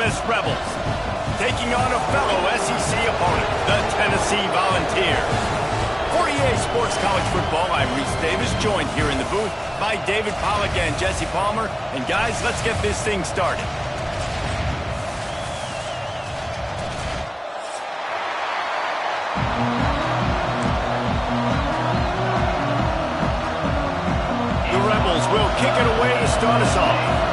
U.S. Rebels, taking on a fellow SEC opponent, the Tennessee Volunteers. For EA Sports College Football, I'm Reese Davis, joined here in the booth by David Pollack and Jesse Palmer. And guys, let's get this thing started. The Rebels will kick it away to start us off.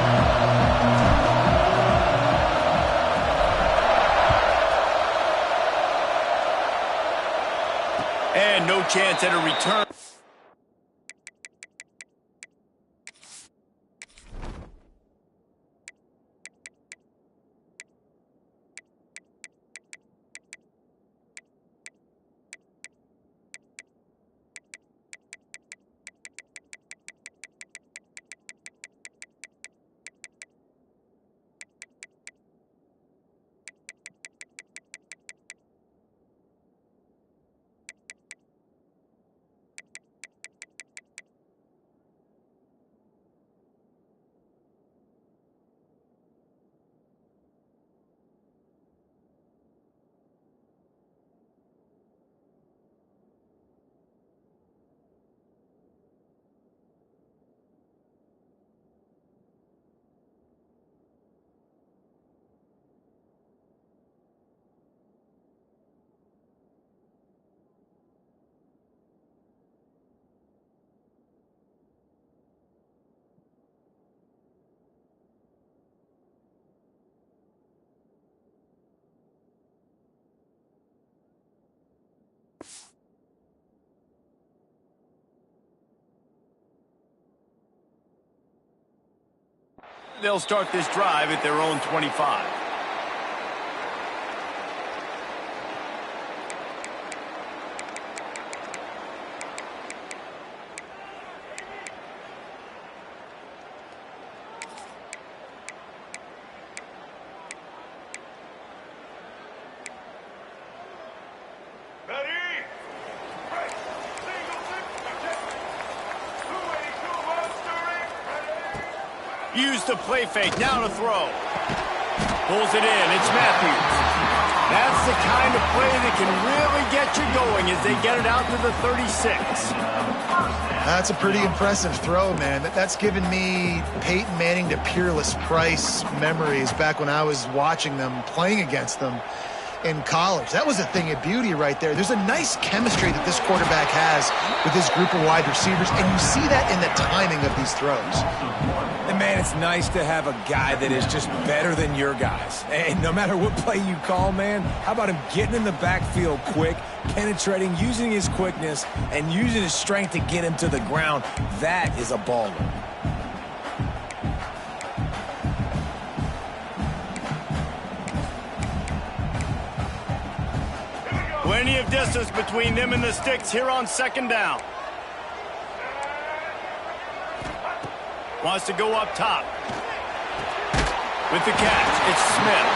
And no chance at a return. They'll start this drive at their own 25. Use the play fake, now to throw. Pulls it in, it's Matthews. That's the kind of play that can really get you going as they get it out to the 36. That's a pretty impressive throw, man. That's given me Peyton Manning to Peerless Price memories back when I was watching them, playing against them in college. That was a thing of beauty right there. There's a nice chemistry that this quarterback has with his group of wide receivers, and you see that in the timing of these throws. And man, it's nice to have a guy that is just better than your guys. And no matter what play you call, man, how about him getting in the backfield quick, penetrating, using his quickness, and using his strength to get him to the ground? That is a baller. Plenty of distance between them and the sticks here on second down. Wants to go up top. With the catch, it's Smith.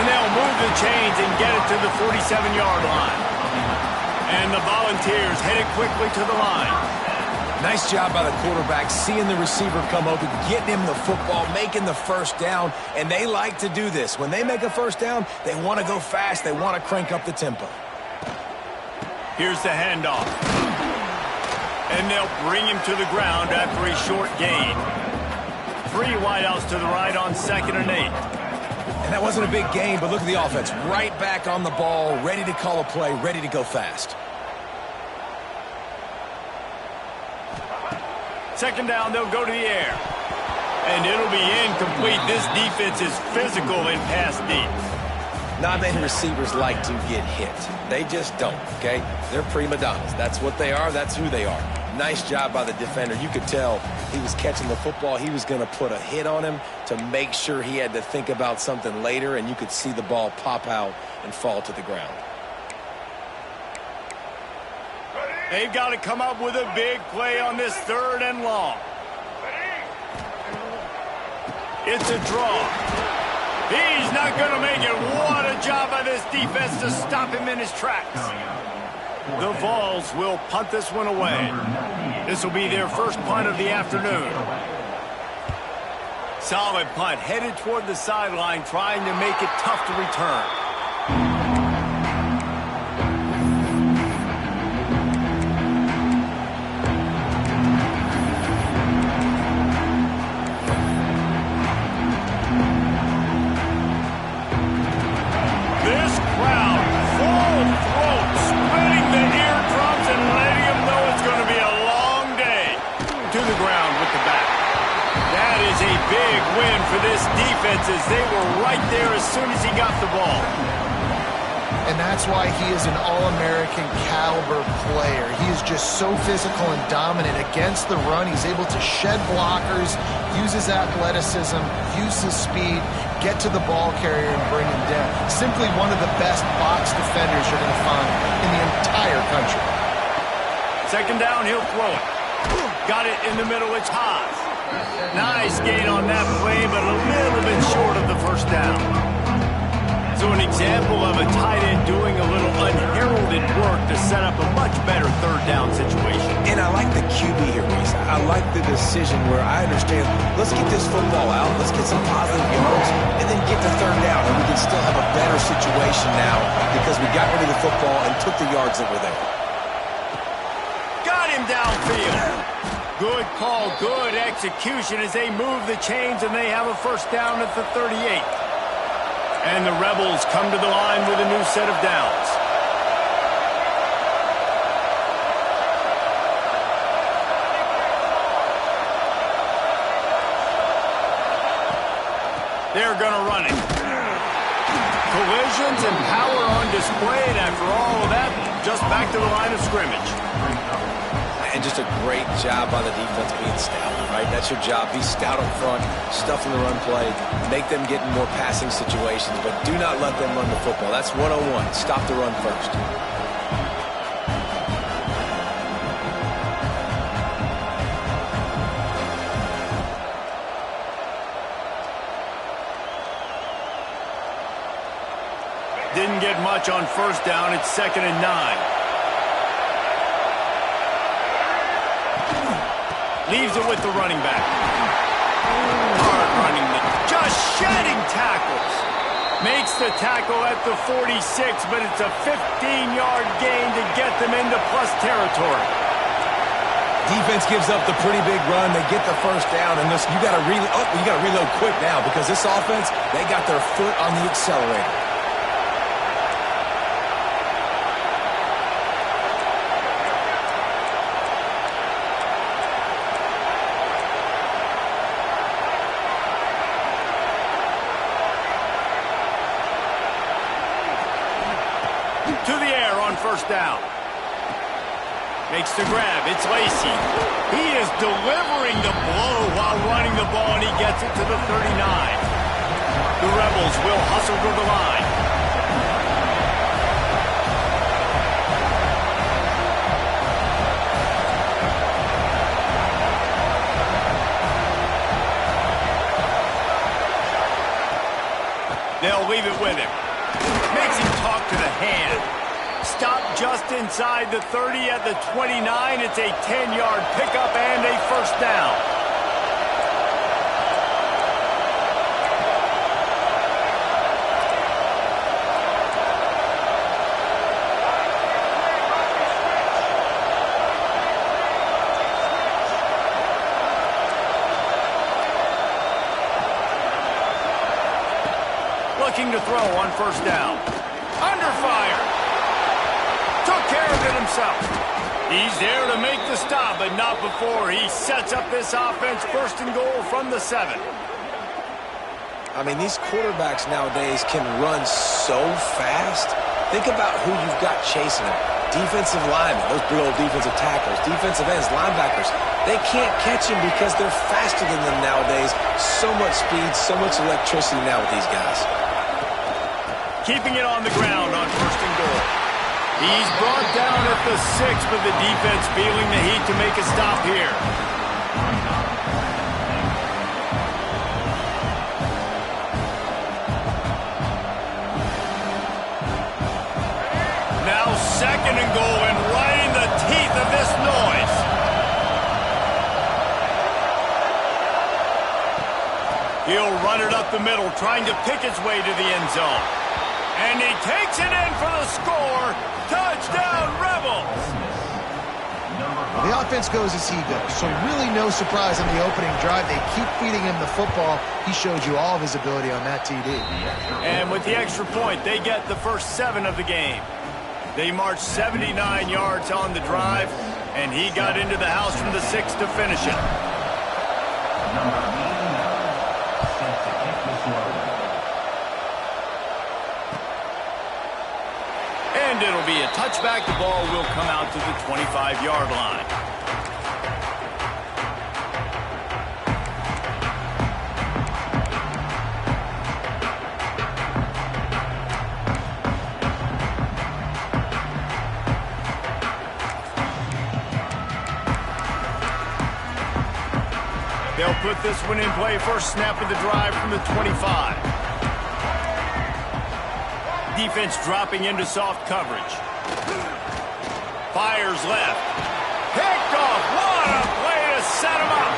And they'll move the chains and get it to the 47-yard line. And the Volunteers headed quickly to the line. Nice job by the quarterback, seeing the receiver come open, getting him the football, making the first down. And they like to do this. When they make a first down, they want to go fast. They want to crank up the tempo. Here's the handoff. And they'll bring him to the ground after a short gain. 3 wideouts to the right on 2nd and 8. And that wasn't a big gain, but look at the offense. Right back on the ball, ready to call a play, ready to go fast. 2nd down, they'll go to the air. And it'll be incomplete. This defense is physical in pass deep. Not many receivers like to get hit. They just don't, okay? They're prima donnas. That's what they are. That's who they are. Nice job by the defender. You could tell he was catching the football. He was going to put a hit on him to make sure he had to think about something later, and you could see the ball pop out and fall to the ground. They've got to come up with a big play on this 3rd and long. It's a draw. He's not going to make it. What a job by this defense to stop him in his tracks. The Vols will punt this one away. This will be their first punt of the afternoon. Solid punt, headed toward the sideline, trying to make it tough to return. This crowd, full throat, spreading the eardrums and letting them know it's going to be a long day. To the ground with the back. That is a big win for this defense as they were right there as soon as he got the ball. And that's why he is an All-American caliber player. He is just so physical and dominant against the run. He's able to shed blockers, use his athleticism, use his speed, get to the ball carrier and bring him down. Simply one of the best box defenders you're going to find in the entire country. Second down, he'll throw it. Got it in the middle, it's Haas. Nice gain on that play, but a little bit short of the first down. So an example of a tight end doing a little unheralded work to set up a much better third down situation. And I like the QB here, Reese. I like the decision where I understand, let's get this football out, let's get some positive yards, and then get the third down, and we can still have a better situation now because we got rid of the football and took the yards that were there. Got him downfield. Good call, good execution as they move the chains and they have a first down at the 38. And the Rebels come to the line with a new set of downs. They're going to run it. Collisions and power on display, and after all of that, just back to the line of scrimmage. And just a great job by the defense being stout, right? That's your job. Be stout up front, stuff in the run play, make them get in more passing situations, but do not let them run the football. That's 101. Stop the run first. Didn't get much on first down. It's 2nd and 9. Leaves it with the running back. Hard running, just shedding tackles. Makes the tackle at the 46, but it's a 15-yard gain to get them into plus territory. Defense gives up the pretty big run. They get the first down, and this, you got to reload quick now because this offense, they got their foot on the accelerator. To the air on first down. Makes the grab. It's Lacy. He is delivering the blow while running the ball, and he gets it to the 39. The Rebels will hustle to the line. They'll leave it with him. Makes him talk to the hand. Stop just inside the 30 at the 29. It's a 10-yard pickup and a first down. Looking to throw on first down. Under fire. Took care of it himself. He's there to make the stop, but not before he sets up this offense. First and goal from the 7. I mean, these quarterbacks nowadays can run so fast. Think about who you've got chasing them. Defensive linemen, those big old defensive tackles, defensive ends, linebackers. They can't catch him because they're faster than them nowadays. So much speed, so much electricity now with these guys. Keeping it on the ground on first and goal. He's brought down at the 6, but the defense feeling the heat to make a stop here. Now 2nd and goal, and right in the teeth of this noise. He'll run it up the middle, trying to pick his way to the end zone. And he takes it in for the score. Touchdown, Rebels! The offense goes as he goes, so really no surprise on the opening drive. They keep feeding him the football. He showed you all of his ability on that TD. And with the extra point, they get the first 7 of the game. They marched 79 yards on the drive, and he got into the house from the 6 to finish it. And it'll be a touchback. The ball will come out to the 25-yard line. They'll put this one in play. First snap of the drive from the 25. Defense dropping into soft coverage. Fires left. Picked off. What a play to set him up.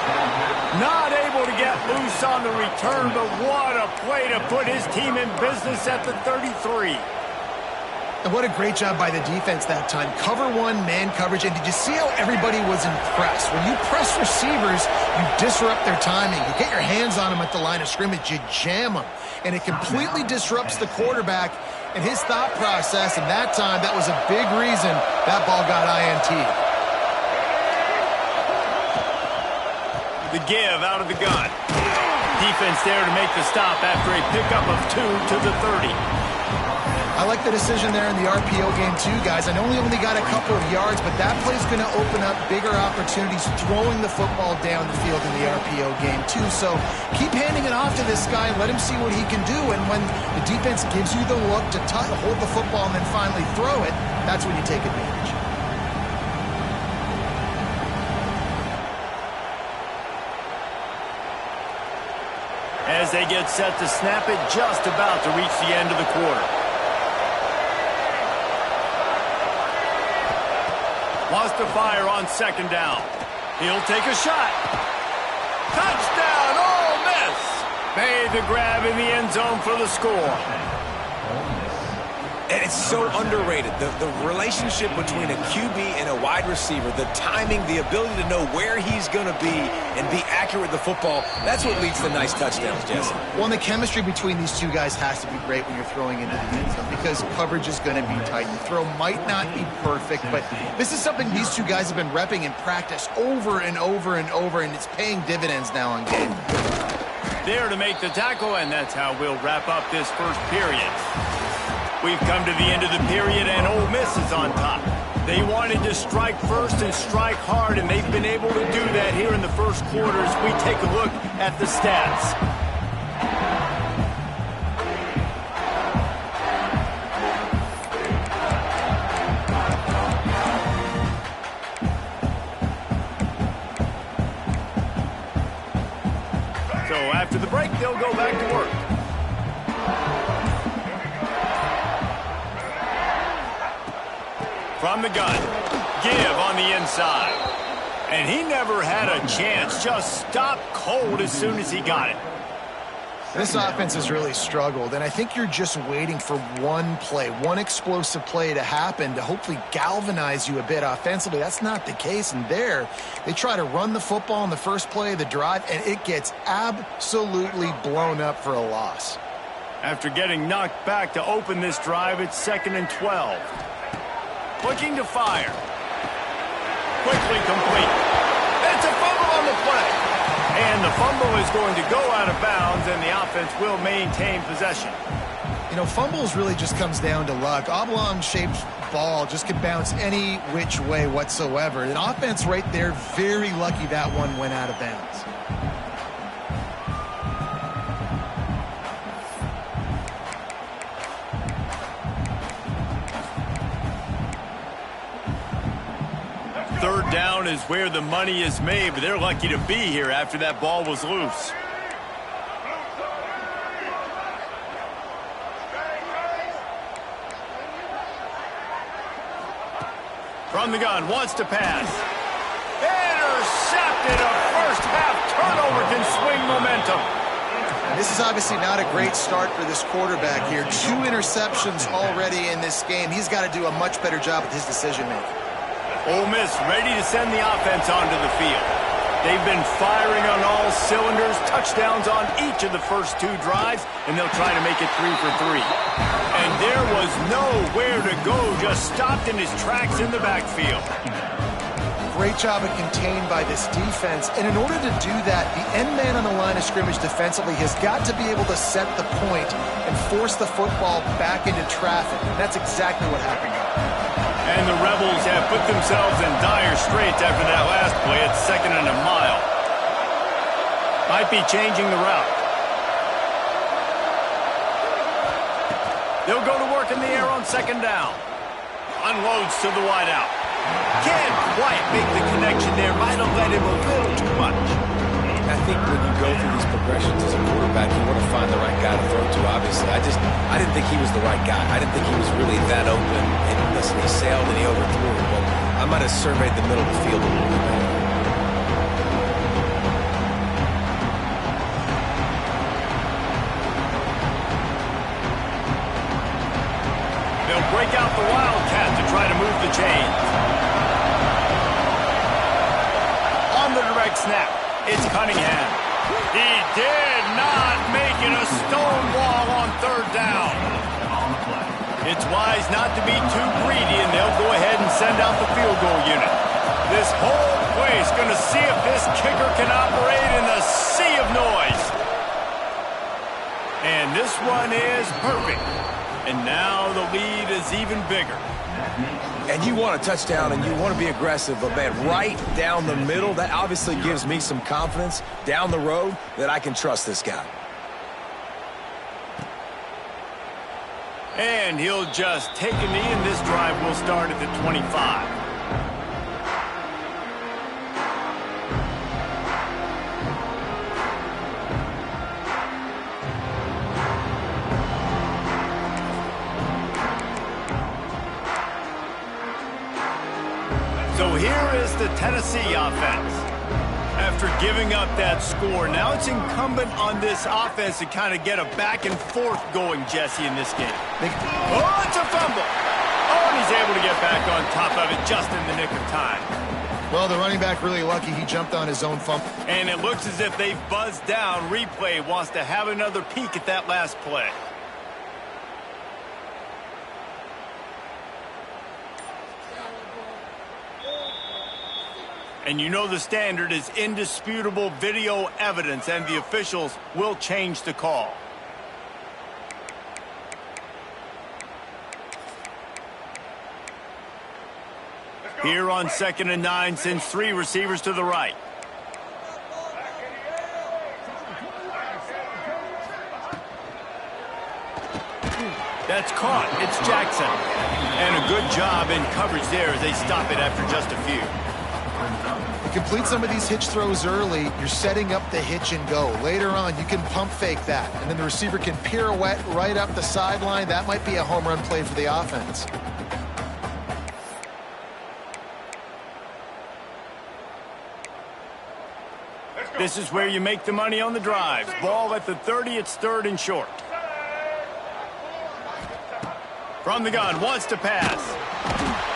Not able to get loose on the return, but what a play to put his team in business at the 33. And what a great job by the defense that time. Cover one, man coverage. And did you see how everybody was impressed? When you press receivers, you disrupt their timing. You get your hands on them at the line of scrimmage. You jam them. And it completely disrupts the quarterback and his thought process. And that time, that was a big reason that ball got INT. The give out of the gun. Defense there to make the stop after a pickup of 2 to the 30. I like the decision there in the RPO game too, guys. I know he only got a couple of yards, but that play's going to open up bigger opportunities throwing the football down the field in the RPO game too. So keep handing it off to this guy. Let him see what he can do. And when the defense gives you the look to hold the football and then finally throw it, that's when you take advantage. As they get set to snap it, just about to reach the end of the quarter. Wants to fire on second down. He'll take a shot. Touchdown, Ole Miss! Made the grab in the end zone for the score. And it's so underrated. The relationship between a QB and a wide receiver, the timing, the ability to know where he's going to be and be accurate with the football, that's what leads to nice touchdowns, Jesse. Well, and the chemistry between these two guys has to be great when you're throwing into the end zone because coverage is going to be tight. The throw might not be perfect, but this is something these two guys have been repping in practice over and over and over, and it's paying dividends now on game. There to make the tackle, and that's how we'll wrap up this first period. We've come to the end of the period, and Ole Miss is on top. They wanted to strike first and strike hard, and they've been able to do that here in the first quarter as we take a look at the stats. So after the break, they'll go back to work. From the gun, give on the inside. And he never had a chance, just stopped cold as soon as he got it. This offense has really struggled, and I think you're just waiting for one play, one explosive play to happen to hopefully galvanize you a bit offensively. That's not the case, and there, they try to run the football in the first play of the drive, and it gets absolutely blown up for a loss. After getting knocked back to open this drive, it's 2nd and 12. Looking to fire. Quickly complete. It's a fumble on the play. And the fumble is going to go out of bounds, and the offense will maintain possession. You know, fumbles really just comes down to luck. Oblong-shaped ball just could bounce any which way whatsoever. An offense right there, very lucky that one went out of bounds. Third down is where the money is made, but they're lucky to be here after that ball was loose. From the gun, wants to pass. Intercepted. A first half turnover can swing momentum. This is obviously not a great start for this quarterback here. 2 interceptions already in this game. He's got to do a much better job with his decision-making. Ole Miss ready to send the offense onto the field. They've been firing on all cylinders, touchdowns on each of the first 2 drives, and they'll try to make it 3 for 3. And there was nowhere to go, just stopped in his tracks in the backfield. Great job of contained by this defense. And in order to do that, the end man on the line of scrimmage defensively has got to be able to set the point and force the football back into traffic. And that's exactly what happened. And the Rebels have put themselves in dire straits after that last play at 2nd and a mile. Might be changing the route. They'll go to work in the air on 2nd down. Unloads to the wideout. Can't quite make the connection there. Might have let him a little too much. I think when you go through these progressions as a quarterback, you want to find the right guy to throw to, obviously. I didn't think he was the right guy. I didn't think he was really that open. And listen, he sailed and he overthrew it, but I might have surveyed the middle of the field a little bit better. They'll break out the Wildcat to try to move the chains. On the direct snap, it's Cunningham. He did not make it a stonewall on 3rd down. It's wise not to be too greedy, and they'll go ahead and send out the field goal unit. This whole place going to see if this kicker can operate in the sea of noise. And this one is perfect. And now the lead is even bigger. And you want a touchdown and you want to be aggressive, but man, right down the middle, that obviously gives me some confidence down the road that I can trust this guy. And he'll just take a knee, and this drive will start at the 25. So here is the Tennessee offense. After giving up that score, now it's incumbent on this offense to kind of get a back and forth going, Jesse, in this game. Oh, it's a fumble. Oh, and he's able to get back on top of it just in the nick of time. Well, the running back really lucky he jumped on his own fumble. And it looks as if they've buzzed down. Replay wants to have another peek at that last play. And you know the standard is indisputable video evidence, and the officials will change the call. Here on 2nd and 9, sends 3 receivers to the right. That's caught. It's Jackson. And a good job in coverage there as they stop it after just a few. You complete some of these hitch throws early, you're setting up the hitch and go. Later on, you can pump fake that, and then the receiver can pirouette right up the sideline. That might be a home run play for the offense. This is where you make the money on the drives. Ball at the 30, it's 3rd and short. From the gun, wants to pass.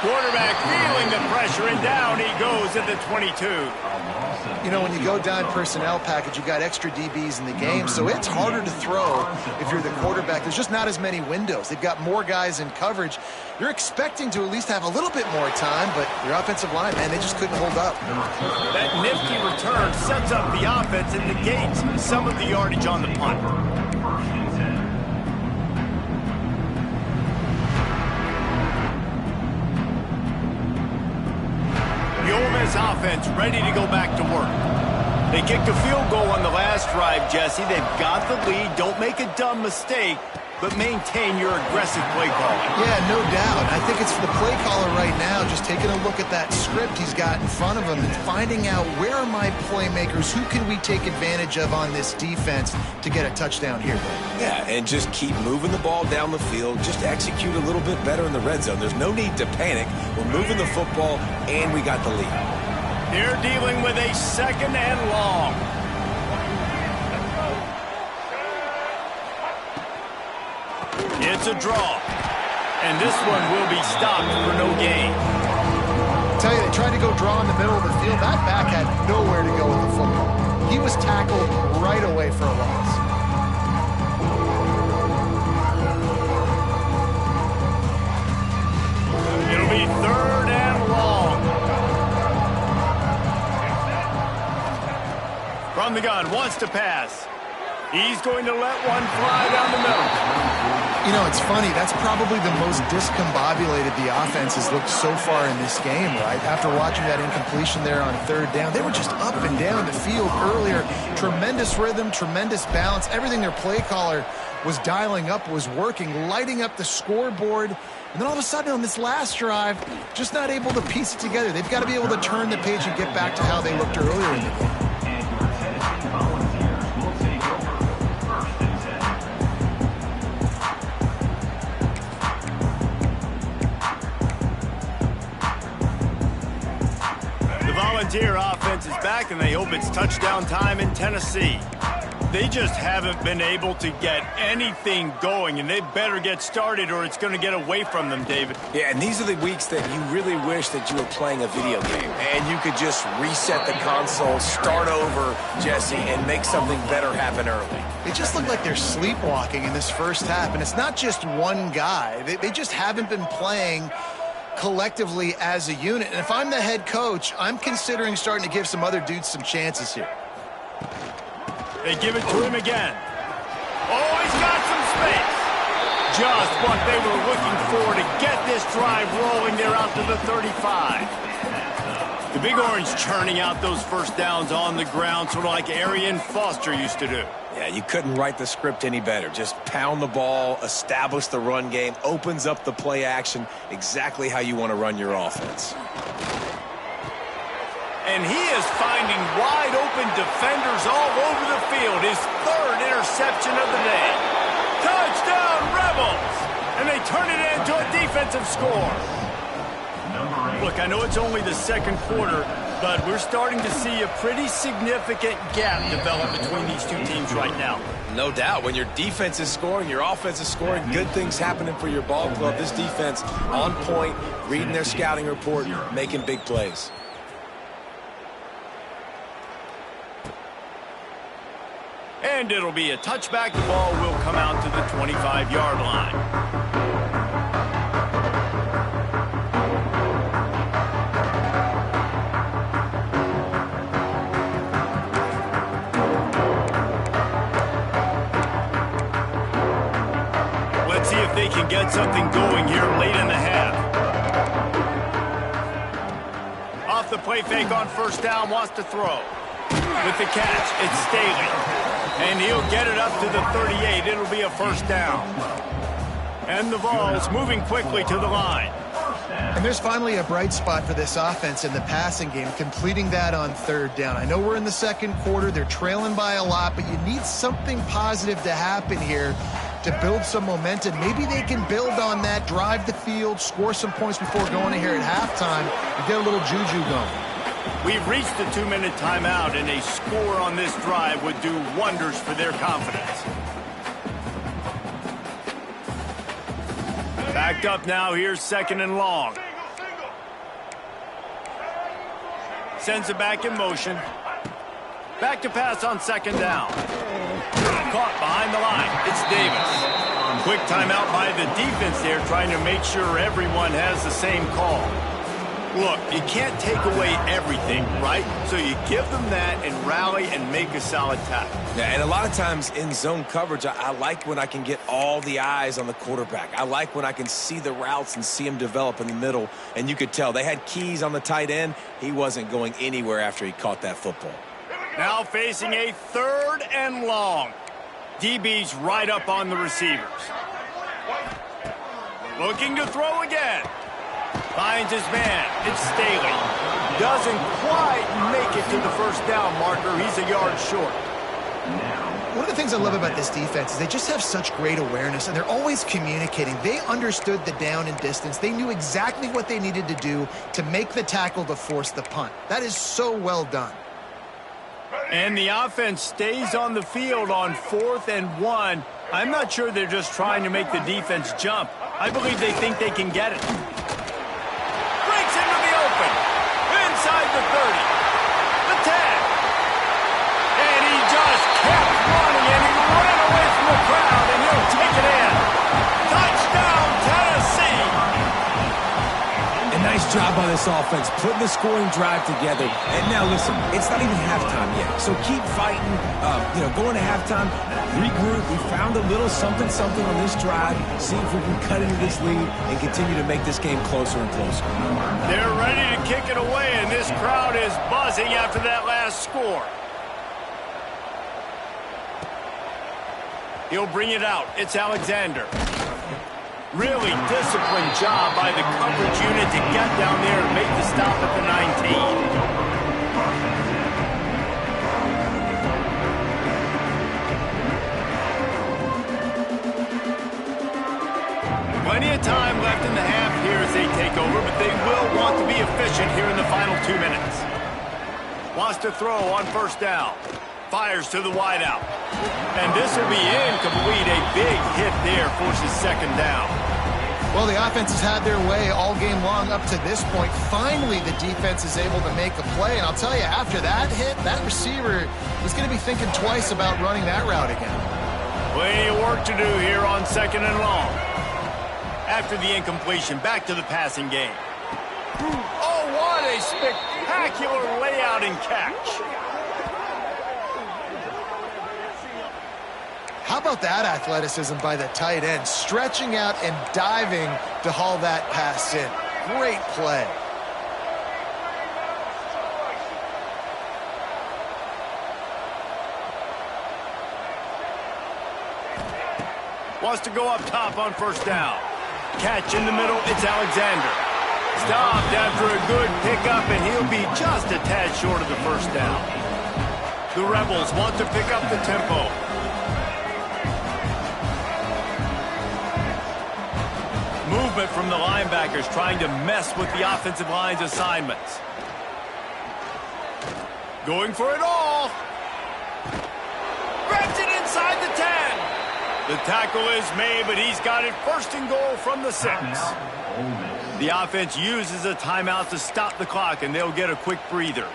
Quarterback feeling the pressure, and down he goes at the 22. You know, when you go down personnel package, you got extra DBs in the game, so it's harder to throw if you're the quarterback. There's just not as many windows. They've got more guys in coverage. You're expecting to at least have a little bit more time, but your offensive line, man, they just couldn't hold up. That nifty return sets up the offense and negates some of the yardage on the punt. The Ole Miss offense ready to go back to work. They kicked a field goal on the last drive, Jesse. They've got the lead. Don't make a dumb mistake, but maintain your aggressive play calling. Yeah, no doubt. I think it's the play caller right now just taking a look at that script he's got in front of him and finding out where are my playmakers, who can we take advantage of on this defense to get a touchdown here. Yeah, and just keep moving the ball down the field. Just execute a little bit better in the red zone. There's no need to panic. We're moving the football, and we got the lead. They're dealing with a 2nd and long. It's a draw. And this one will be stopped for no gain. I tell you, they tried to go draw in the middle of the field. That back had nowhere to go with the football. He was tackled right away for a loss. It'll be 3rd and long. From the gun, wants to pass. He's going to let one fly down the middle. You know, it's funny. That's probably the most discombobulated the offense has looked so far in this game, right? After watching that incompletion there on 3rd down, they were just up and down the field earlier. Tremendous rhythm, tremendous balance. Everything their play caller was dialing up was working, lighting up the scoreboard. And then all of a sudden on this last drive, just not able to piece it together. They've got to be able to turn the page and get back to how they looked earlier in the game. Volunteer offense is back, and they hope it's touchdown time in Tennessee. They just haven't been able to get anything going, and they better get started or it's going to get away from them, David. Yeah, and these are the weeks that you really wish that you were playing a video game and you could just reset the console, start over, Jesse, and make something better happen early. They just look like they're sleepwalking in this first half, and it's not just one guy. They just haven't been playing collectively as a unit. And if I'm the head coach, I'm considering starting to give some other dudes some chances here. They give it to him again. Oh, he's got some space. Just what they were looking for to get this drive rolling. They're out to the 35. The Big Orange churning out those first downs on the ground, sort of like Arian Foster used to do. Yeah, you couldn't write the script any better. Just pound the ball, establish the run game, opens up the play action, exactly how you want to run your offense. And he is finding wide open defenders all over the field. His 3rd interception of the day. Touchdown, Rebels! And they turn it into a defensive score. Look, I know it's only the 2nd quarter, but we're starting to see a pretty significant gap develop between these two teams right now. No doubt. When your defense is scoring, your offense is scoring, good things happening for your ball club. This defense on point, reading their scouting report, making big plays. And it'll be a touchback. The ball will come out to the 25-yard line. See if they can get something going here late in the half. Off the play fake on 1st down, wants to throw. With the catch, it's Staley. And he'll get it up to the 38. It'll be a 1st down. And the Vols moving quickly to the line. And there's finally a bright spot for this offense in the passing game, completing that on 3rd down. I know we're in the 2nd quarter. They're trailing by a lot, but you need something positive to happen here to build some momentum. Maybe they can build on that, drive the field, score some points before going in here at halftime, and get a little juju going. We've reached the 2-minute timeout, and a score on this drive would do wonders for their confidence. Backed up now, here's 2nd and long. Sends it back in motion. Back to pass on 2nd down. Caught behind the line. It's Davis. Quick timeout by the defense there, trying to make sure everyone has the same call. Look, you can't take away everything, right? So you give them that and rally and make a solid tackle. Yeah, and a lot of times in zone coverage, I like when I can get all the eyes on the quarterback. I like when I can see the routes and see him develop in the middle. And you could tell they had keys on the tight end. He wasn't going anywhere after he caught that football. Now facing a 3rd and long. DB's right up on the receivers. Looking to throw again. Finds his man. It's Staley. Doesn't quite make it to the 1st down marker. He's a yard short. One of the things I love about this defense is they just have such great awareness, and they're always communicating. They understood the down and distance. They knew exactly what they needed to do to make the tackle to force the punt. That is so well done. And the offense stays on the field on 4th and 1. I'm not sure they're just trying to make the defense jump. I believe they think they can get it. Breaks into the open. Inside the 30. The 10. And he just kept running, and he ran away from the crowd, and he'll take it in. Touchdown, Tennessee! A nice job by this offense, putting the scoring drive together. And now, listen, it's not even halftime yet, so keep fighting. Going to halftime, regroup. We found a little something on this drive. See if we can cut into this lead and continue to make this game closer and closer. They're ready to kick it away, and this crowd is buzzing after that last score. He'll bring it out. It's Alexander. Really disciplined job by the coverage unit to get down there and make the stop at the 19. Plenty of time left in the half here as they take over, but they will want to be efficient here in the final 2 minutes. Wants to throw on first down. Fires to the wideout. And this will be incomplete. A big hit there forces second down. Well, the offense has had their way all game long up to this point. Finally, the defense is able to make a play. And I'll tell you, after that hit, that receiver is going to be thinking twice about running that route again. Plenty of work to do here on second and long. After the incompletion, back to the passing game. Oh, what a spectacular layout and catch. How about that athleticism by the tight end, stretching out and diving to haul that pass in. Great play. Wants to go up top on first down. Catch in the middle, it's Alexander. Stopped after a good pickup, and he'll be just a tad short of the first down. The Rebels want to pick up the tempo. Movement from the linebackers trying to mess with the offensive line's assignments. Going for it all. Grabs it inside the 10. The tackle is made, but he's got it first and goal from the 6. The offense uses a timeout to stop the clock, and they'll get a quick breather.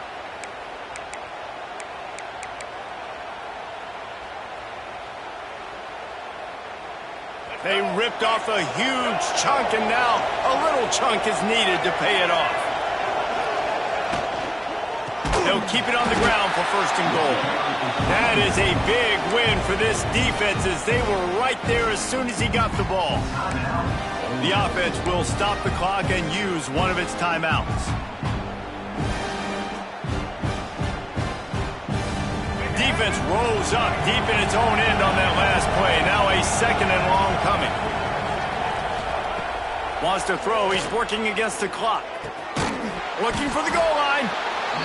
They ripped off a huge chunk, and now a little chunk is needed to pay it off. They'll keep it on the ground for first and goal. That is a big win for this defense as they were right there as soon as he got the ball. The offense will stop the clock and use one of its timeouts. Defense rose up deep in its own end on that last play. Now a second and long coming. Wants to throw. He's working against the clock. Looking for the goal line.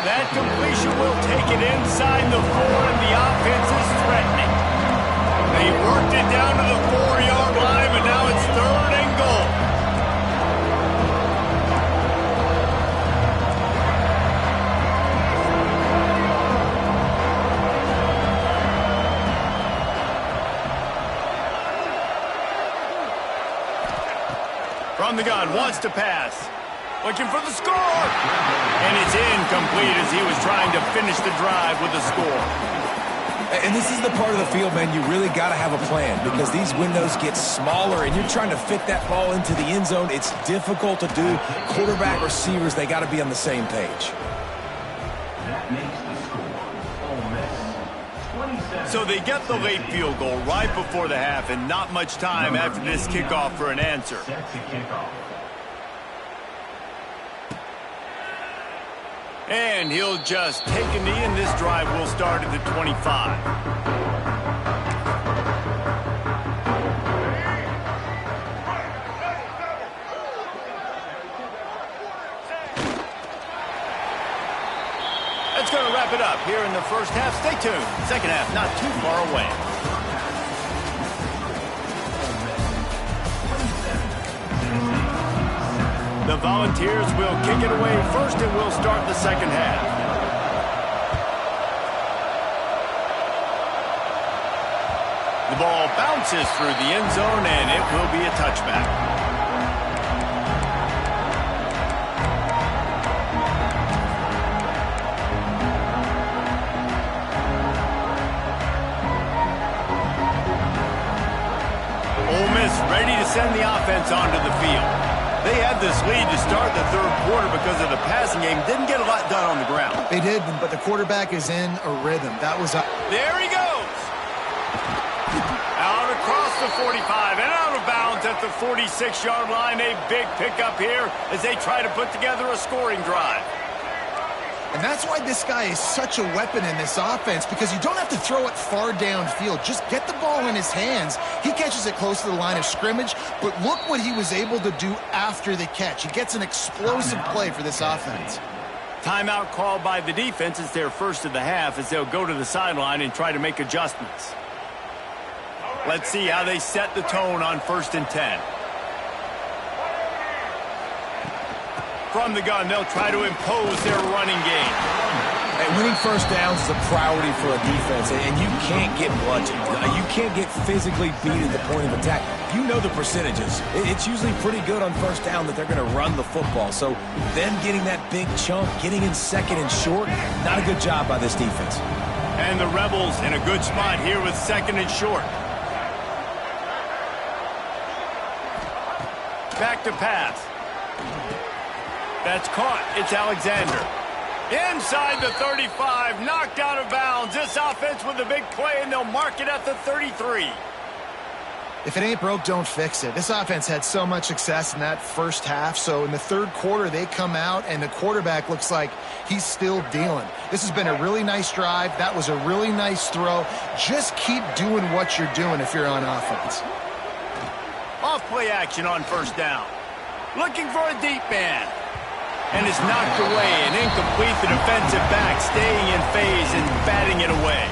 That completion will take it inside the 4, and the offense is threatening. They worked it down to the 4-yard line, but now it's third and goal. From the gun, wants to pass. Looking for the score. And it's incomplete as he was trying to finish the drive with a score. And this is the part of the field, man, you really got to have a plan because these windows get smaller and you're trying to fit that ball into the end zone. It's difficult to do. Quarterback, receivers, they got to be on the same page. So they get the late field goal right before the half and not much time after this kickoff for an answer. And he'll just take a knee, and this drive will start at the 25. That's going to wrap it up here in the first half. Stay tuned. Second half not too far away. The Volunteers will kick it away first, and we'll start the second half. The ball ball bounces through the end zone, and it will be a touchback. Ole Miss ready to send the offense onto the field. They had this lead to start the third quarter because of the passing game. Didn't get a lot done on the ground. They did, but the quarterback is in a rhythm. That was There he goes. Out across the 45 and out of bounds at the 46-yard line. A big pickup here as they try to put together a scoring drive. And that's why this guy is such a weapon in this offense, because you don't have to throw it far downfield. Just get the ball in his hands. He catches it close to the line of scrimmage, but look what he was able to do after the catch. He gets an explosive play for this offense. Timeout called by the defense. It's their first of the half as they'll go to the sideline and try to make adjustments. Let's see how they set the tone on 1st and 10. From the gun, they'll try to impose their running game. And winning first downs is a priority for a defense, and you can't get bludgeoned. You can't get physically beat at the point of attack. You know the percentages. It's usually pretty good on first down that they're going to run the football. So them getting that big chunk, getting in second and short, not a good job by this defense. And the Rebels in a good spot here with second and short. Back to pass. That's caught. It's Alexander. Inside the 35, knocked out of bounds. This offense with a big play, and they'll mark it at the 33. If it ain't broke, don't fix it. This offense had so much success in that first half, so in the third quarter, they come out, and the quarterback looks like he's still dealing. This has been a really nice drive. That was a really nice throw. Just keep doing what you're doing if you're on offense. Off play action on first down. Looking for a deep man. And it's knocked away and incomplete. The defensive back staying in phase and batting it away.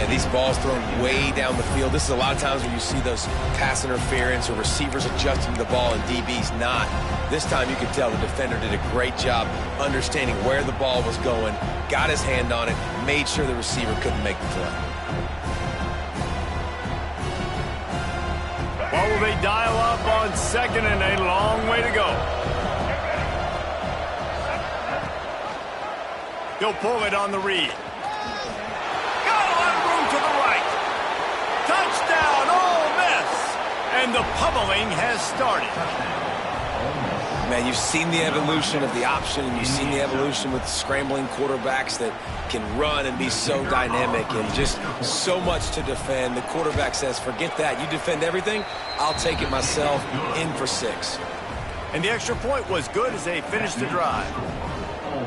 And these balls thrown way down the field. This is a lot of times where you see those pass interference or receivers adjusting the ball and DBs not. This time you could tell the defender did a great job understanding where the ball was going, got his hand on it, made sure the receiver couldn't make the play. What will they dial up on second and a long way to go? He'll pull it on the read. Got a lot of room to the right. Touchdown, Ole Miss. And the pummeling has started. Man, you've seen the evolution of the option, and you've seen the evolution with scrambling quarterbacks that can run and be so dynamic and just so much to defend. The quarterback says, forget that. You defend everything, I'll take it myself. In for 6. And the extra point was good as they finished the drive.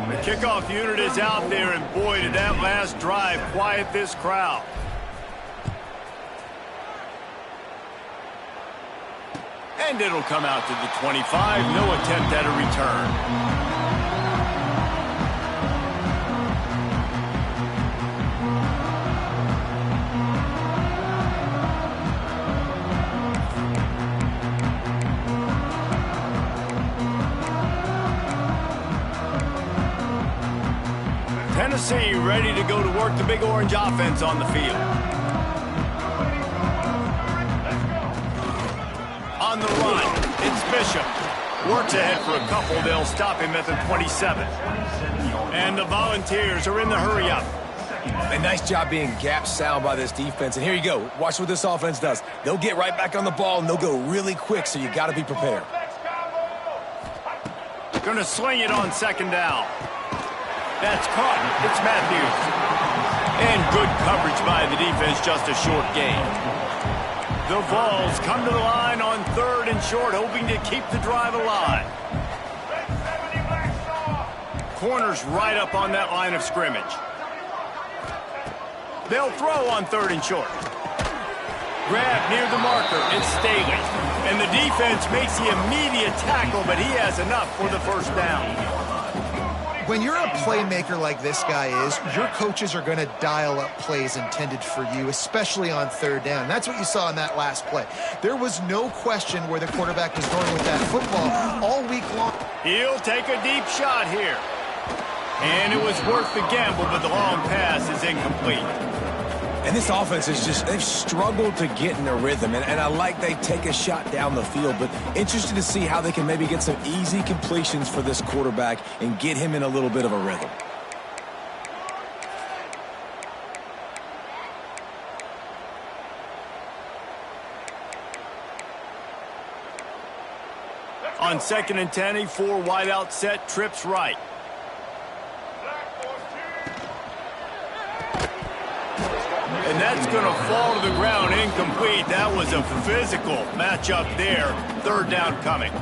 The kickoff unit is out there, and boy, did that last drive quiet this crowd. And it'll come out to the 25. No attempt at a return. Tennessee ready to go to work the Big Orange offense on the field. On the run, it's Bishop. Works ahead for a couple. They'll stop him at the 27. And the Volunteers are in the hurry-up. A nice job being gap sound by this defense. And here you go. Watch what this offense does. They'll get right back on the ball, and they'll go really quick, so you got to be prepared. Going to sling it on second down. That's caught. It's Matthews. And good coverage by the defense, just a short gain. The Vols come to the line on third and short, hoping to keep the drive alive. Corners right up on that line of scrimmage. They'll throw on third and short. Grab near the marker. It's Staley. And the defense makes the immediate tackle, but he has enough for the first down. When you're a playmaker like this guy is, your coaches are going to dial up plays intended for you, especially on third down. And that's what you saw in that last play. There was no question where the quarterback was going with that football all week long. He'll take a deep shot here. And it was worth the gamble, but the long pass is incomplete. And this offense is just, they've struggled to get in a rhythm. And I like they take a shot down the field, but interested to see how they can maybe get some easy completions for this quarterback and get him in a little bit of a rhythm. On 2nd and 10, a 4 wide out set, trips right. And that's going to fall to the ground incomplete. That was a physical matchup there. 3rd down coming.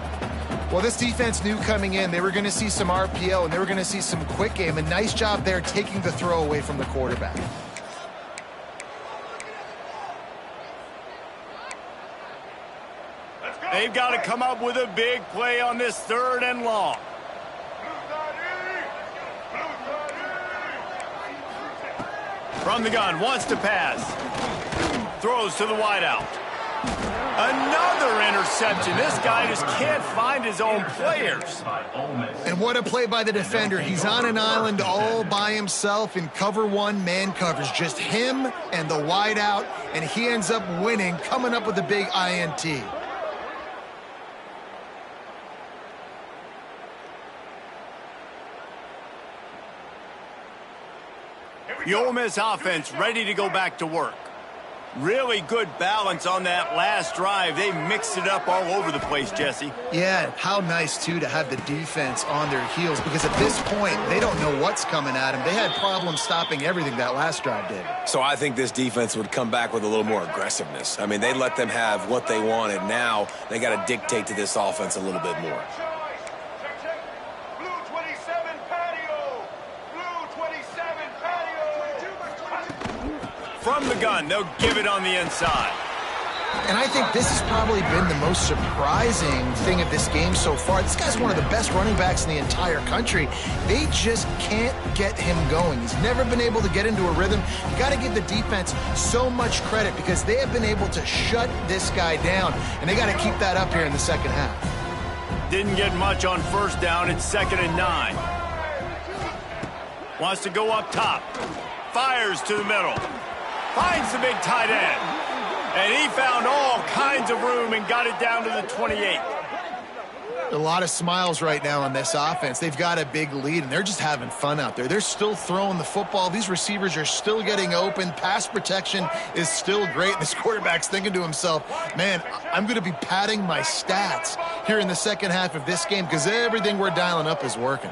Well, this defense knew coming in they were going to see some RPO and they were going to see some quick game. A nice job there taking the throw away from the quarterback. They've got to come up with a big play on this 3rd and long. From the gun, wants to pass. Throws to the wideout. Another interception. This guy just can't find his own players. And what a play by the defender. He's on an island all by himself in cover 1 man covers. Just him and the wideout, and he ends up winning, coming up with a big INT. The Ole Miss offense ready to go back to work. Really good balance on that last drive. They mixed it up all over the place, Jesse. Yeah, how nice, too, to have the defense on their heels, because at this point, they don't know what's coming at them. They had problems stopping everything that last drive did. So I think this defense would come back with a little more aggressiveness. I mean, they let them have what they wanted. Now they got to dictate to this offense a little bit more. From the gun, they'll give it on the inside. And I think this has probably been the most surprising thing of this game so far. This guy's one of the best running backs in the entire country. They just can't get him going. He's never been able to get into a rhythm. You got to give the defense so much credit because they have been able to shut this guy down, and they got to keep that up here in the second half. Didn't get much on 1st down. It's 2nd and 9. Wants to go up top. Fires to the middle. Finds the big tight end. And he found all kinds of room and got it down to the 28. A lot of smiles right now on this offense. They've got a big lead, and they're just having fun out there. They're still throwing the football. These receivers are still getting open. Pass protection is still great. This quarterback's thinking to himself, man, I'm going to be padding my stats here in the second half of this game because everything we're dialing up is working.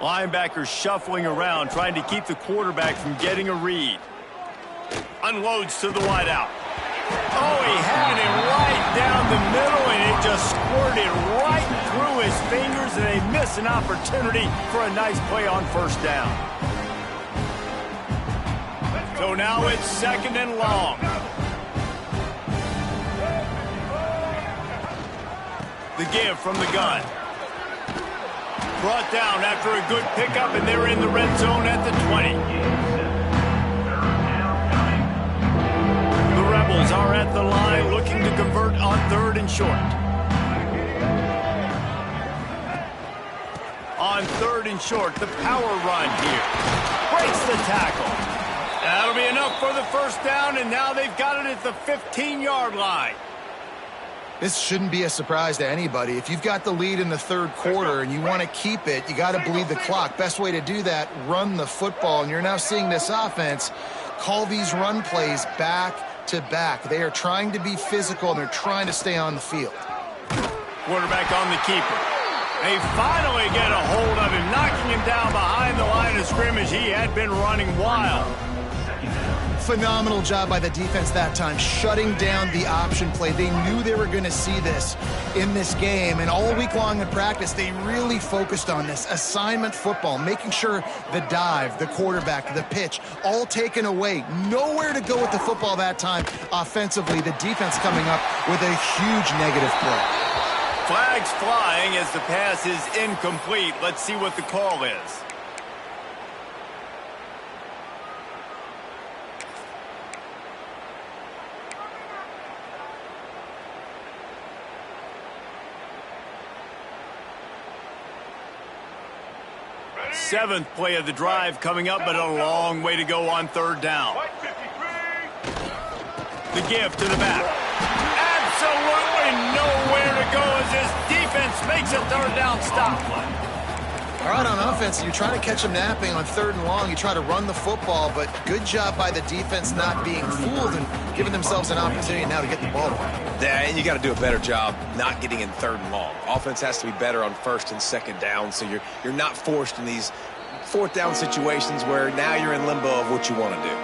Linebackers shuffling around, trying to keep the quarterback from getting a read. Unloads to the wideout. Oh, he had him right down the middle, and it just squirted right through his fingers, and they miss an opportunity for a nice play on 1st down. So now it's 2nd and long. The give from the gun. Brought down after a good pickup, and they're in the red zone at the 20. Rebels are at the line looking to convert on 3rd and short. On 3rd and short, the power run here. Breaks the tackle. That'll be enough for the 1st down, and now they've got it at the 15-yard line. This shouldn't be a surprise to anybody. If you've got the lead in the 3rd quarter and you want to keep it, you got to bleed the clock. Best way to do that, run the football. And you're now seeing this offense call these run plays back to back. They are trying to be physical, and they're trying to stay on the field. Quarterback on the keeper. They finally get a hold of him, knocking him down behind the line of scrimmage. He had been running wild. Phenomenal job by the defense that time, shutting down the option play. They knew they were going to see this in this game, and all week long in practice, they really focused on this assignment football, making sure the dive, the quarterback, the pitch, all taken away. Nowhere to go with the football that time offensively. The defense coming up with a huge negative play. Flags flying as the pass is incomplete. Let's see what the call is. Seventh play of the drive coming up, but a long way to go on 3rd down. The give to the back. Absolutely nowhere to go as this defense makes a third down stop. All right, on offense, you're trying to catch them napping on 3rd and long. You try to run the football, but good job by the defense not being fooled and giving themselves an opportunity now to get the ball. Yeah, and you got to do a better job not getting in 3rd and long. Offense has to be better on 1st and 2nd down, so you're not forced in these 4th down situations where now you're in limbo of what you want to do.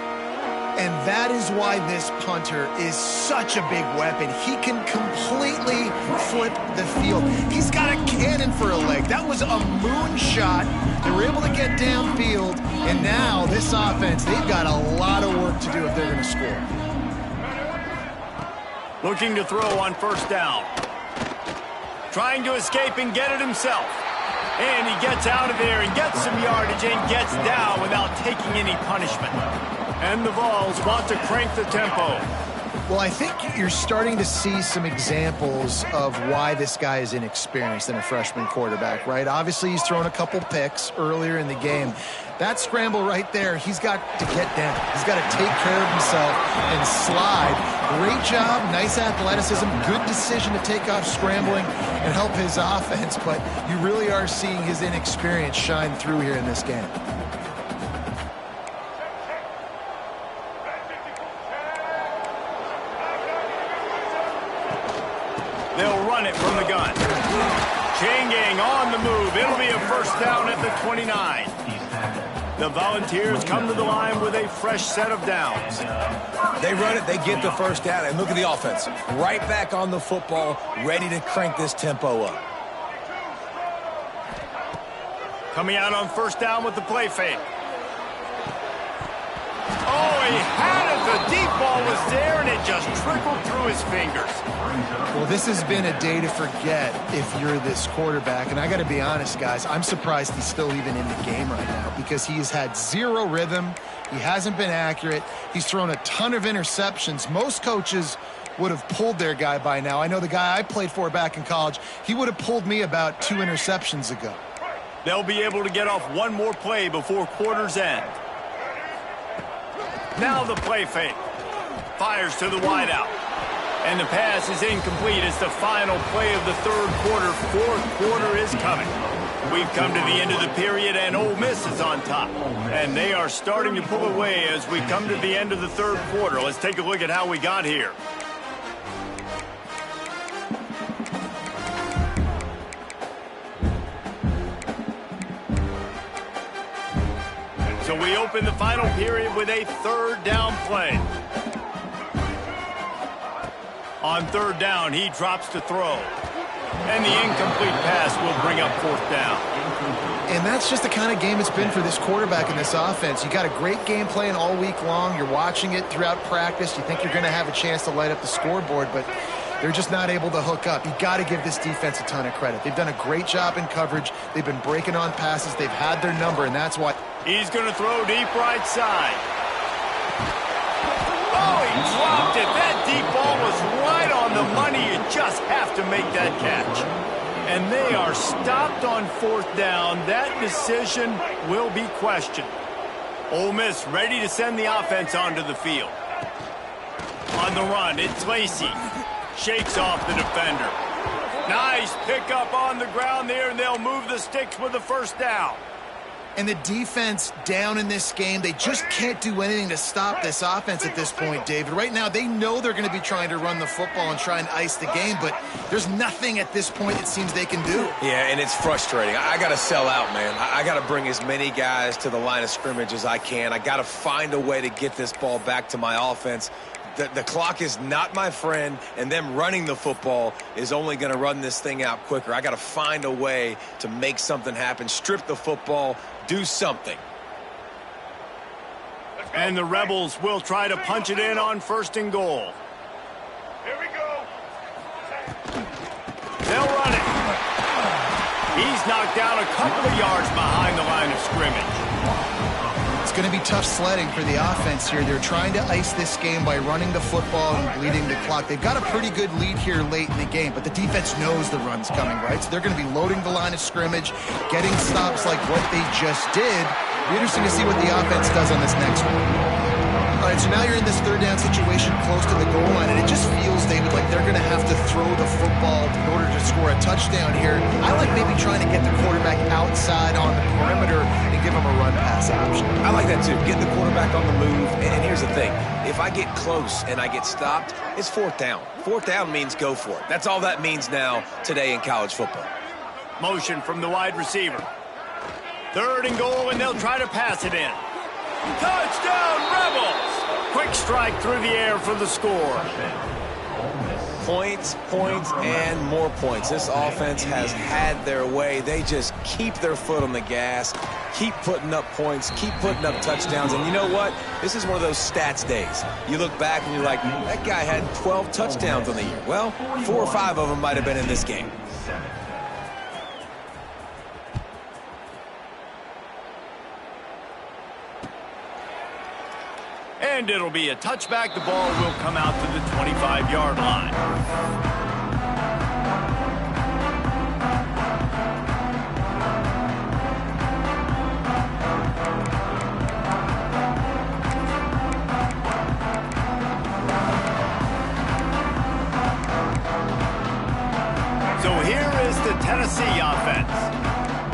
And that is why this punter is such a big weapon. He can completely flip the field. He's got a cannon for a leg. That was a moonshot. They were able to get downfield, and now this offense, they've got a lot of work to do if they're going to score. Looking to throw on 1st down. Trying to escape and get it himself. And he gets out of there and gets some yardage and gets down without taking any punishment. And the Vols want to crank the tempo. Well, I think you're starting to see some examples of why this guy is inexperienced in a freshman quarterback, right? Obviously, he's thrown a couple picks earlier in the game. That scramble right there, he's got to get down. He's got to take care of himself and slide. Great job, nice athleticism, good decision to take off scrambling and help his offense, but you really are seeing his inexperience shine through here in this game. They'll run it from the gun. Chain gang on the move. It'll be a 1st down at the 29. The Volunteers come to the line with a fresh set of downs. They run it, they get the 1st down, and look at the offense. Right back on the football, ready to crank this tempo up. Coming out on 1st down with the play fake. Oh, he had it. The deep ball was there, and it just trickled through his fingers. Well, this has been a day to forget if you're this quarterback. And I got to be honest, guys, I'm surprised he's still even in the game right now because he has had zero rhythm. He hasn't been accurate. He's thrown a ton of interceptions. Most coaches would have pulled their guy by now. I know the guy I played for back in college, he would have pulled me about 2 interceptions ago. They'll be able to get off one more play before quarter's end. Now the play fake. Fires to the wideout. And the pass is incomplete. It's the final play of the 3rd quarter. 4th quarter is coming. We've come to the end of the period, and Ole Miss is on top. And they are starting to pull away as we come to the end of the 3rd quarter. Let's take a look at how we got here. So we open the final period with a 3rd down play. On 3rd down, he drops to throw. And the incomplete pass will bring up 4th down. And that's just the kind of game it's been for this quarterback in this offense. You got a great game plan all week long. You're watching it throughout practice. You think you're going to have a chance to light up the scoreboard, but they're just not able to hook up. You got to give this defense a ton of credit. They've done a great job in coverage. They've been breaking on passes. They've had their number, and that's why. He's going to throw deep right side. Oh, he dropped it. That deep ball was right on the money. You just have to make that catch. And they are stopped on 4th down. That decision will be questioned. Ole Miss ready to send the offense onto the field. On the run, it's Lacey. Shakes off the defender. Nice pickup on the ground there, and they'll move the sticks with the 1st down. And the defense down in this game, they just can't do anything to stop this offense at this point, David. Right now, they know they're going to be trying to run the football and try and ice the game, but there's nothing at this point it seems they can do. Yeah, and it's frustrating. I got to sell out, man. I got to bring as many guys to the line of scrimmage as I can. I got to find a way to get this ball back to my offense. The clock is not my friend, and them running the football is only going to run this thing out quicker. I got to find a way to make something happen, strip the football, do something. And the Rebels will try to punch it in on 1st and goal. Here we go. They'll run it. He's knocked down a couple of yards behind the line of scrimmage. It's going to be tough sledding for the offense here. They're trying to ice this game by running the football and bleeding the clock. They've got a pretty good lead here late in the game, but the defense knows the run's coming, right? So they're going to be loading the line of scrimmage, getting stops like what they just did. It'll be interesting to see what the offense does on this next one. All right, so now you're in this third down situation close to the goal line, and it just feels, David, like they're going to have to throw the football in order to score a touchdown here. I like maybe trying to get the quarterback outside on the perimeter and give him a run-pass option. I like that too. Get the quarterback on the move. And here's the thing. If I get close and I get stopped, it's fourth down. Fourth down means go for it. That's all that means now today in college football. Motion from the wide receiver. Third and goal, and they'll try to pass it in. Touchdown, Rebels! Quick strike through the air for the score. Points, points, and more points. This offense has had their way. They just keep their foot on the gas, keep putting up points, keep putting up touchdowns. And you know what? This is one of those stats days. You look back and you're like, that guy had 12 touchdowns on the year. Well, 4 or 5 of them might have been in this game. And it'll be a touchback. The ball will come out to the 25-yard line. So here is the Tennessee offense.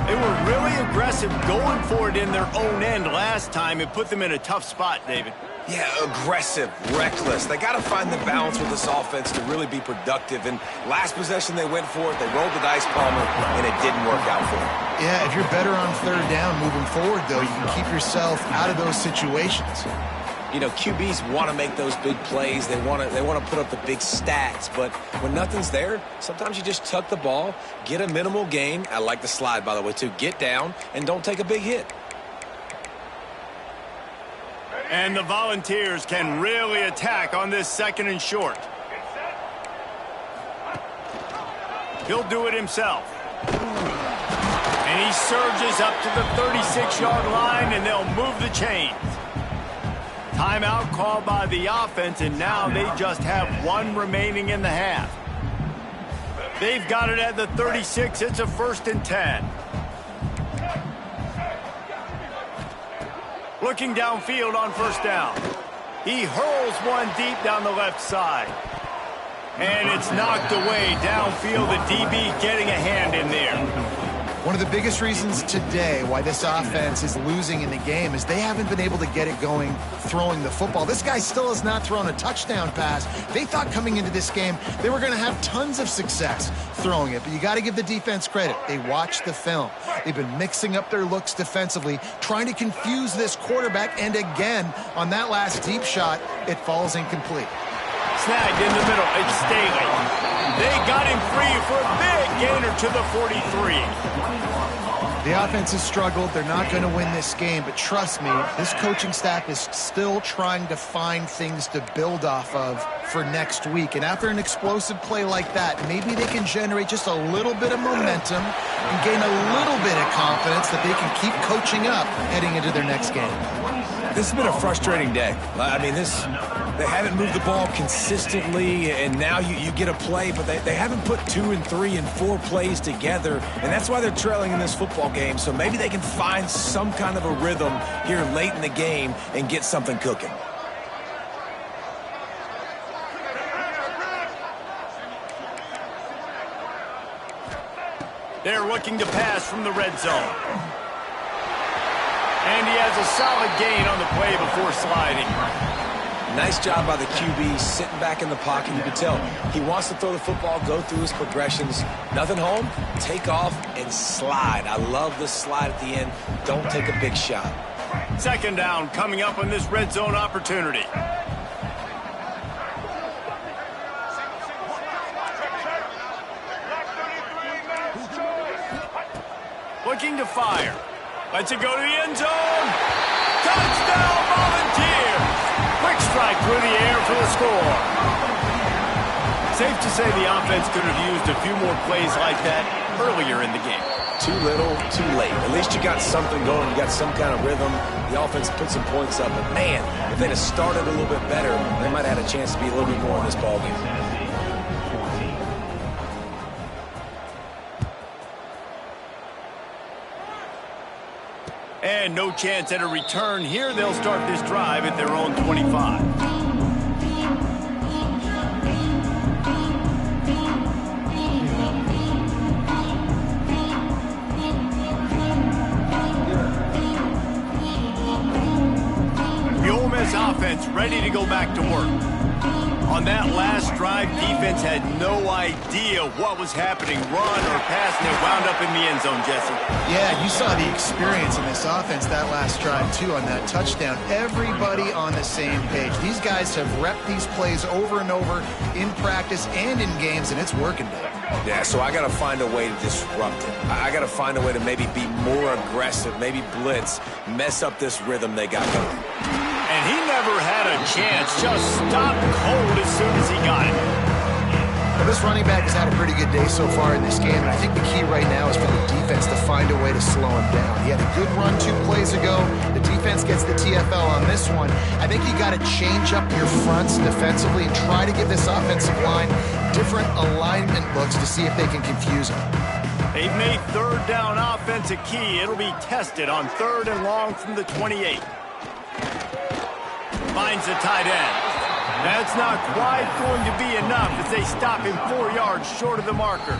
They were really aggressive going for it in their own end last time. It put them in a tough spot, David. Yeah, aggressive, reckless. They got to find the balance with this offense to really be productive. And last possession, they went for it. They rolled the dice, Palmer, and it didn't work out for them. Yeah, if you're better on third down moving forward, though, you can keep yourself out of those situations. You know, QBs want to make those big plays. They want to put up the big stats. But when nothing's there, sometimes you just tuck the ball, get a minimal gain. I like the slide, by the way, too. Get down and don't take a big hit. And the Volunteers can really attack on this second and short. He'll do it himself. And he surges up to the 36-yard line, and they'll move the chains. Timeout called by the offense, and now they just have one remaining in the half. They've got it at the 36. It's a 1st and 10. Looking downfield on 1st down. He hurls one deep down the left side. And it's knocked away downfield. The DB getting a hand in there. One of the biggest reasons today why this offense is losing in the game is they haven't been able to get it going throwing the football. This guy still has not thrown a touchdown pass. They thought coming into this game they were going to have tons of success throwing it, but you got to give the defense credit. They watched the film. They've been mixing up their looks defensively, trying to confuse this quarterback, and again, on that last deep shot, it falls incomplete. Snagged in the middle. It's Staley. They got him free for a big gainer to the 43. The offense has struggled. They're not going to win this game, but trust me, this coaching staff is still trying to find things to build off of for next week. And after an explosive play like that, maybe they can generate just a little bit of momentum and gain a little bit of confidence that they can keep coaching up heading into their next game. This has been a frustrating day. I mean, they haven't moved the ball consistently, and now you get a play, but they haven't put 2 and 3 and 4 plays together, and that's why they're trailing in this football game. So maybe they can find some kind of a rhythm here late in the game and get something cooking. They're looking to pass from the red zone. And he has a solid gain on the play before sliding. Nice job by the QB sitting back in the pocket. You can tell he wants to throw the football, go through his progressions. Nothing home, take off, and slide. I love the slide at the end. Don't take a big shot. 2nd down coming up on this red zone opportunity. Looking to fire. Lets it go to the end zone. Touchdown, Volunteers! Quick strike through the air for the score. Safe to say the offense could have used a few more plays like that earlier in the game. Too little, too late. At least you got something going. You got some kind of rhythm. The offense put some points up. But, man, if they'd have started a little bit better, they might have had a chance to be a little bit more in this ballgame. And no chance at a return here. They'll start this drive at their own 25. The Ole Miss offense ready to go back to work. On that last drive, defense had no idea what was happening. Run or pass, and it wound up in the end zone, Jesse. Yeah, you saw the experience in this offense that last drive, too, on that touchdown. Everybody on the same page. These guys have repped these plays over and over in practice and in games, and it's working, Dave. Yeah, so I got to find a way to disrupt it. I got to find a way to maybe be more aggressive, maybe blitz, mess up this rhythm they got going. And he never had a chance, just stopped cold as soon as he got it. Well, this running back has had a pretty good day so far in this game, and I think the key right now is for the defense to find a way to slow him down. He had a good run 2 plays ago. The defense gets the TFL on this one. I think you got to change up your fronts defensively and try to give this offensive line different alignment looks to see if they can confuse him. They've made third down offense a key. It'll be tested on 3rd and long from the 28. Finds the tight end. That's not quite going to be enough as they stop him 4 yards short of the marker.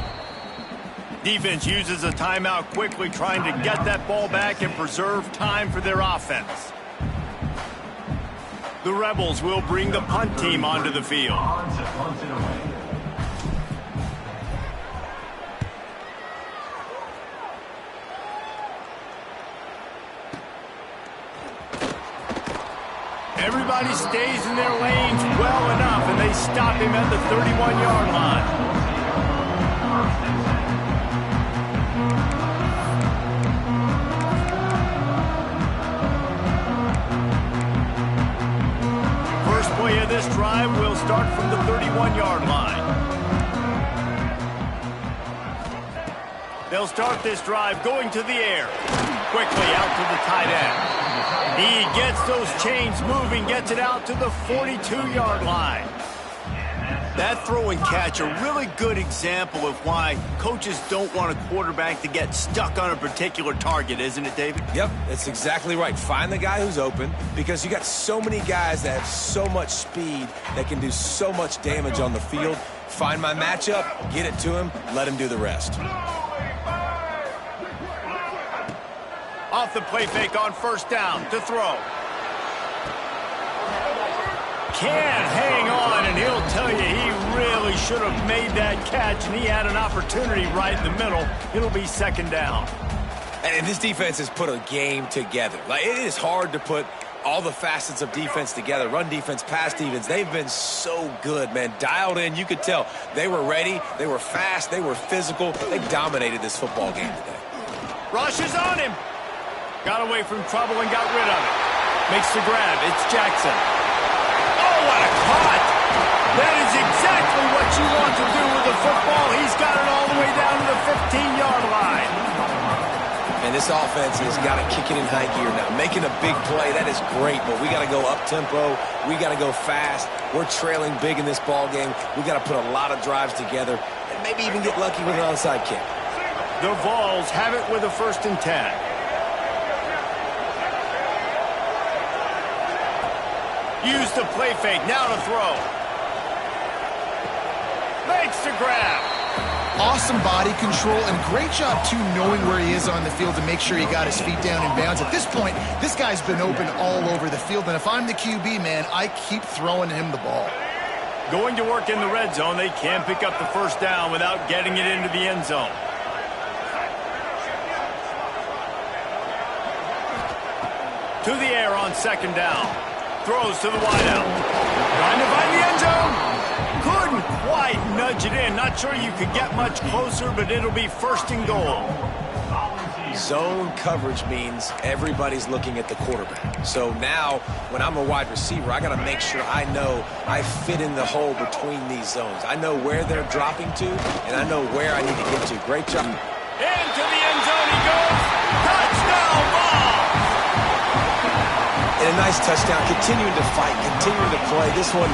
Defense uses a timeout quickly, trying to get that ball back and preserve time for their offense. The Rebels will bring the punt team onto the field. Everybody stays in their lanes well enough, and they stop him at the 31-yard line. First play of this drive will start from the 31-yard line. They'll start this drive going to the air. Quickly out to the tight end. He gets those chains moving, gets it out to the 42-yard line. That throw and catch, a really good example of why coaches don't want a quarterback to get stuck on a particular target, isn't it, David? Yep, that's exactly right. Find the guy who's open, because you got so many guys that have so much speed that can do so much damage on the field. Find my matchup, get it to him, let him do the rest. Off the play fake on 1st down to throw. Can't hang on, and he'll tell you he really should have made that catch, and he had an opportunity right in the middle. It'll be 2nd down. And this defense has put a game together. Like, it is hard to put all the facets of defense together. Run defense, pass defense. They've been so good, man. Dialed in. You could tell they were ready. They were fast. They were physical. They dominated this football game today. Rush is on him. Got away from trouble and got rid of it. Makes the grab. It's Jackson. Oh, what a caught! That is exactly what you want to do with the football. He's got it all the way down to the 15-yard line. And this offense has got to kick it in high gear now. Making a big play, that is great, but we got to go up-tempo. We got to go fast. We're trailing big in this ball game. We got to put a lot of drives together and maybe even get lucky with an onside kick. The Vols have it with a 1st and 10. Use the play fake, now to throw. Makes the grab. Awesome body control and great job, too, knowing where he is on the field to make sure he got his feet down in bounds. At this point, this guy's been open all over the field, and if I'm the QB, man, I keep throwing him the ball. Going to work in the red zone, they can't pick up the 1st down without getting it into the end zone. To the air on 2nd down. Throws to the wideout. Trying to find the end zone. Couldn't quite nudge it in. Not sure you could get much closer, but it'll be 1st and goal. Zone coverage means everybody's looking at the quarterback. So now, when I'm a wide receiver, I got to make sure I know I fit in the hole between these zones. I know where they're dropping to, and I know where I need to get to. Great job. Into the end zone he goes. Touchdown ball. And a nice touchdown, continuing to fight, continuing to play. This one,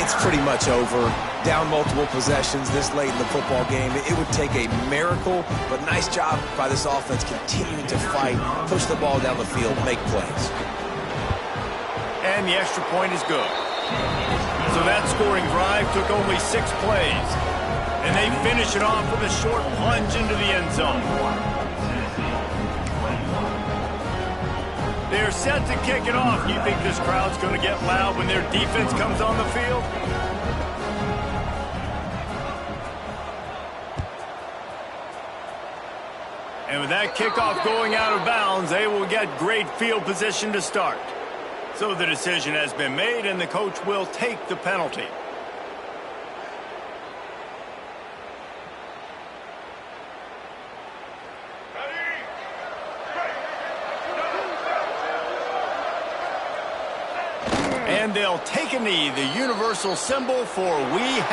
it's pretty much over. Down multiple possessions this late in the football game. It would take a miracle, but nice job by this offense continuing to fight, push the ball down the field, make plays. And the extra point is good. So that scoring drive took only 6 plays. And they finish it off with a short plunge into the end zone. They're set to kick it off. You think this crowd's going to get loud when their defense comes on the field? And with that kickoff going out of bounds, they will get great field position to start. So the decision has been made, and the coach will take the penalty. And they'll take a knee, the universal symbol for we have